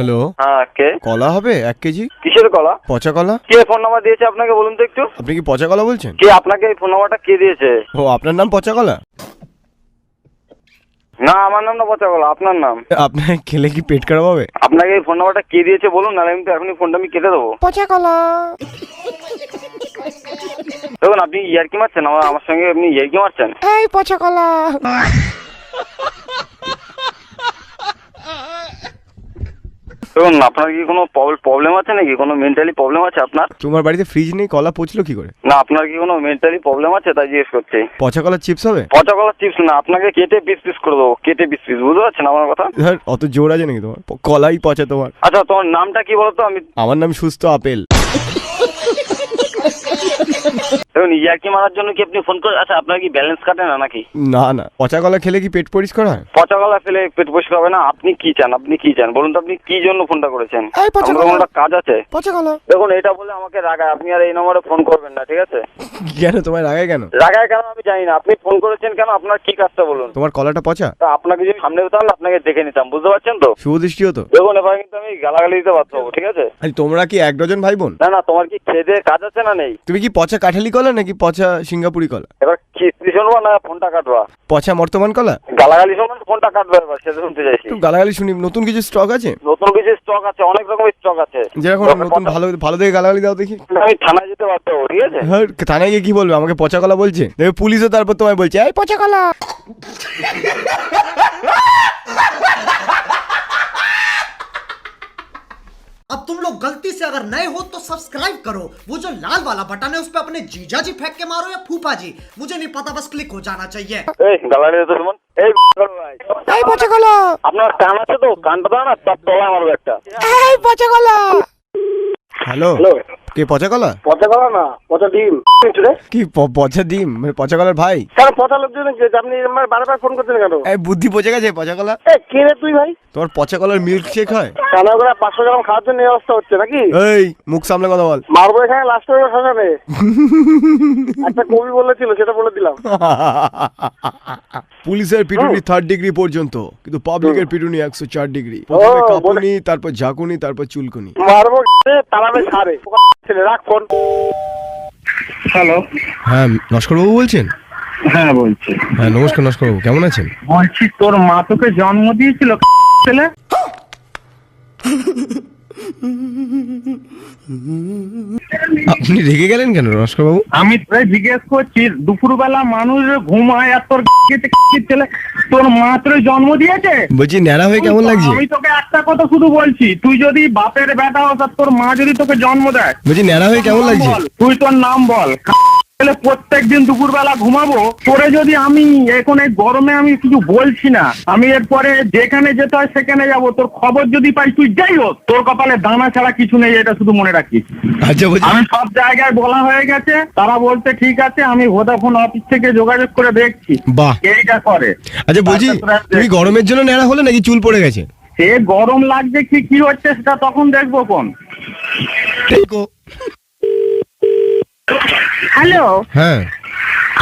Hello, হ্যাঁ কে? কলা হবে 1 কেজি? কিসের কলা? পচা কলা। কে ফোন নাম্বার দিয়েছে আপনাকে বলুন তো একটু? আপনি কি পচা কলা বলছেন? কে আপনাকে এই ফোন নাম্বারটা কে দিয়েছে? ও, আপনার নাম পচা কলা? না, আমার নাম না পচা কলা, আপনার নাম। আপনার খেলে কি পেট খারাপ হবে? আপনাকে এই ফোন নাম্বারটা কে দিয়েছে বলুন, না আমি তো এখনই ফোনটা আমি কেটে দেবো। পচা কলা। দেখুন আপনি ইয়ার্কি মারছেন, আমার সঙ্গে আপনি ইয়ার্কি মারছেন। এই পচা কলা। দেখুন আপনার কি কোনো প্রবলেম আছে নাকি? কোনো মেন্টালি প্রবলেম আছে আপনার? তোমার বাড়িতে ফ্রিজ নেই, কলা পচলো কি করে? না, আপনার কি কোনো মেন্টালি প্রবলেম আছে তাই জিজ্ঞেস করছি। পচা কলার চিপস হবে? পচা কলার চিপস না, আপনাকে কেটে পিস পিস করে দেবো, কেটে পিস পিস, বুঝতে পারছেন আমার কথা? ধর, অত জোর আছে নাকি তোমার? কলাই পচা তোমার। আচ্ছা তোমার নামটা কি বলতো? আমার নাম সুস্থ আপেল। দেখুন ইয়ার্কি মারার জন্য কি আপনি ফোন করে? আচ্ছা আপনার কি ব্যালেন্স কাটে না নাকি? না না, পচা কলা খেলে কি পেট পরিষ্কার হয়? পচা কলা ফেলে পেট পরিষ্কার হবে না? আপনি কি চান? আপনি কি চান বলুন তো? আপনি কি জন্য ফোনটা করেছেন? আমার কোনো একটা কাজ আছে। পচা কলা। দেখুন এটা বলে আমাকে রাগায়, আপনি আর এই নম্বরে ফোন করবেন না, ঠিক আছে? কেন তোমার রাগায় কেন? রাগায় কেন আমি জানি না, আপনি ফোন করেছেন কেন? আপনার কি কাজটা বলুন? তোমার কলাটা পচা? তা আপনাকে যদি সামনে পেতাম না, আপনাকে দেখে নিতাম, বুঝতে পারছেন তো? শুভ দৃষ্টি হতো। দেখুন এবার কিন্তু আমি গালাগালি দিতে বাধ্য হবো, ঠিক আছে? আরে তোমরা কি 1 ডজন ভাই বোন? না না, তোমার কি খেয়ে দেয়ে কাজ আছে না নেই? তুমি কি পচা কাঠালি কলা নাকি পচা সিঙ্গাপুরি কলা? এবার কিস্তি শুনবো না ফোনটা কাটবা? পচা বর্তমান কলা? গালাগালি শুনবেন ফোনটা কাটবে, এবার সেটা শুনতে চাইছি। একটু গালাগালি শুনি। নতুন কিছু স্টক আছে? নতুন কিছু স্টক আছে, অনেক রকমের স্টক আছে। যেরকম নতুন ভালো ভালো দেখে গালাগালি দাও দেখি। আমি থানায় যেতে বাধ্য হবো, ঠিক আছে? হ্যাঁ, থানায় গিয়ে কি বলবে? আমাকে পচা কলা বলছে, দেখবে পুলিশও তারপর তোমায় বলছে এই পচা কলা। अब तुम लोग गलती से अगर नए हो तो सब्सक्राइब करो, वो जो लाल वाला बटन है उस पर अपने जीजा जी फेंक के मारो या फूफा जी, मुझे नहीं पता, बस क्लिक हो जाना चाहिए। এই গালাগালি দিতে শুনুন। এই ভাই, এই পচা কলা। আপনার কান আছে তো? কানটা দাও না, তার তলায় মারবো একটা। এই পচা কলা। হ্যালো, হ্যালো, কে পচা কলা? পচা কলা না, পচা ডিম। কি পচা ডিম? মানে পচা কলার ভাই? কেন পচা লোকজন আপনি আমার বারবার ফোন করছেন কেন? এই বুদ্ধি পচে গেছে পচা কলা। কে রে তুই ভাই? তোমার পচা কলার মিল্ক শেক হয়? কানা করে 500 গ্রাম খাওয়ার জন্য এই অবস্থা হচ্ছে নাকি? এই মুখ সামলে কথা বল। মারবো এখানে লাস্ট টাইম শ্মশানে। একটা কবি বলেছিল, সেটা বলে দিলাম। পুলিশের পিটুনি 3rd ডিগ্রি পর্যন্ত, কিন্তু পাবলিকের পিটুনি 104 ডিগ্রি। প্রথমে কাঁপুনি, তারপর ঝাঁকুনি, তারপর চুলকুনি। মারবো তালাবে ছাড়ে। ছেলে রাখ ফোন। হ্যালো, হ্যাঁ, নস্করবাবু বলছেন? হ্যাঁ বলছি। হ্যাঁ নমস্কার নস্করবাবু, কেমন আছেন? বলছি তোর মা তোকে জন্ম দিয়েছিল ছেলে? আপনি রেগে গেলেন কেন নস্করবাবু? আমি তোরে জিজ্ঞেস করছি, দুপুরবেলা মানুষ ঘুমায় আর তোর ছেলে তোর মা তোর জন্ম দিয়েছে? বলছি ন্যাড়া হয়ে কেমন লাগছে? আমি তোকে একটা কথা শুধু বলছি, তুই যদি বাপের বেটা হস আর তোর মা যদি তোকে জন্ম দেয়, বলছি ন্যাড়া হয়ে কেমন লাগছে? তুই তোর নাম বল। প্রত্যেকদিন দুপুরবেলা ঘুমাবো তোরে যদি আমি এখন এই গরমে আমি কিছু বলছি না, আমি এরপরে যেখানে যেতে হয় সেখানে যাবো, তোর খবর যদি পাই তুই যাই হোক, তোর কপালে দানা ছাড়া কিছু নেই, এটা শুধু মনে রাখিস। আচ্ছা বলছি, আমি সব জায়গায় বলা হয়ে গেছে, তারা বলতে ঠিক আছে, আমি ভোডাফোন অফিস থেকে যোগাযোগ করে দেখছি। বাহ, এইটা করে। আচ্ছা বলছি, তুমি গরমের জন্য ন্যাড়া হলে নাকি চুল পড়ে গেছে? সে গরম লাগছে কি হচ্ছে সেটা তখন দেখবো কোন। হ্যালো, হ্যাঁ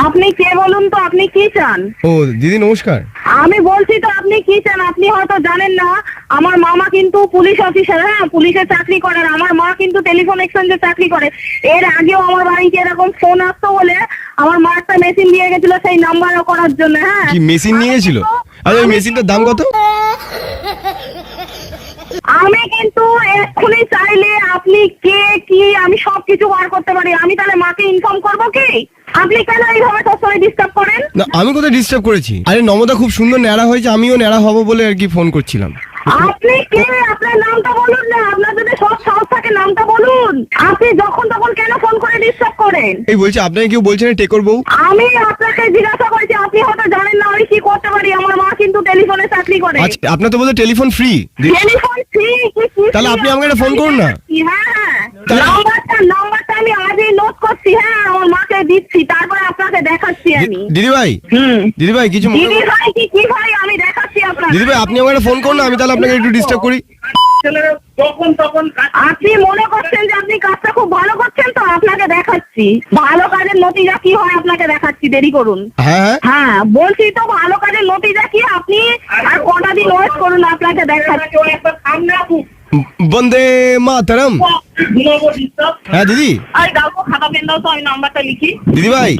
আপনি কে বলুন তো? আপনি কি চান? ও দিদি নমস্কার। আমি বলছি তো আপনি কি চান? আপনি হয়তো জানেন না, আমার মামা কিন্তু পুলিশ অফিসার, হ্যাঁ পুলিশে চাকরি করে। আর আমার মা কিন্তু টেলিফোন এক্সচেঞ্জে চাকরি করে। এর আগেও আমার বাড়িতে এরকম ফোন আসতো বলে আমার মা একটা মেশিন দিয়ে গেছিল সেই নাম্বারও করার জন্য। হ্যাঁ, কি মেশিন নিয়ে গেছিল? আরে ওই মেশিনটার দাম কত? আমি কিন্তু এক্ষুনি চাইলে আপনি কে কি আমি সবকিছু বার করতে পারি। আমি তাহলে মাকে ইনফর্ম করবো কি? আপনি কেন এইভাবে সবসময় ডিস্টার্ব করেন? না আমি কোথায় ডিস্টার্ব করেছি? আরে নমদা খুব সুন্দর ন্যাড়া হয়েছে, আমিও ন্যাড়া হব বলে আর কি ফোন করছিলাম। আপনি কে? আপনার নামটা বলুন না। আপনার যদি সব সাহস থাকে নামটা বলুন। আপনি যখন তখন কেন ফোন করে ডিস্টার্ব করেন? এই বলছি, আপনাকে কেউ বলছে না টেকর বউ? আমি আপনাকে জিজ্ঞাসা করছি, আপনি হয়তো জানেন না আমি কি করতে পারি। আমার মা কিন্তু টেলিফোনে চাকরি করে। আচ্ছা, আপনার তো বলতে টেলিফোন ফ্রি। Telephone free? তাহলে আপনি আমাকে একটা ফোন করুন না। হ্যাঁ, নাম্বারটা আমি আজই নোট করছি। হ্যাঁ, আমার মাকে দিচ্ছি, তারপরে আপনাকে দেখাচ্ছি আমি। দিদি ভাই, দিদি ভাই কিছু দিদি ভাই কি ভাই, আমি দেখাচ্ছি আপনাকে। দিদি ভাই আপনি আমাকে একটা ফোন করুন না, আমি তাহলে আপনাকে একটু ডিস্টার্ব করি। যখন তখন আপনি মনে করছেন যে আপনি কাজটা খুব ভালো করছেন, তো আপনাকে দেখাচ্ছি ভালো কাজের নতিজা কি হয়, আপনাকে দেখাচ্ছি। দেরি করুন। হ্যাঁ হ্যাঁ বলছি তো, ভালো কাজের নতিজা কি, আপনি আর কটা দিন ওয়েট করুন, আপনাকে দেখাচ্ছি। বন্দে মাতরম। হ্যাঁ দিদি। আরে দাও খাতা পেন দাও তো আমি নাম্বারটা লিখি। দিদি ভাই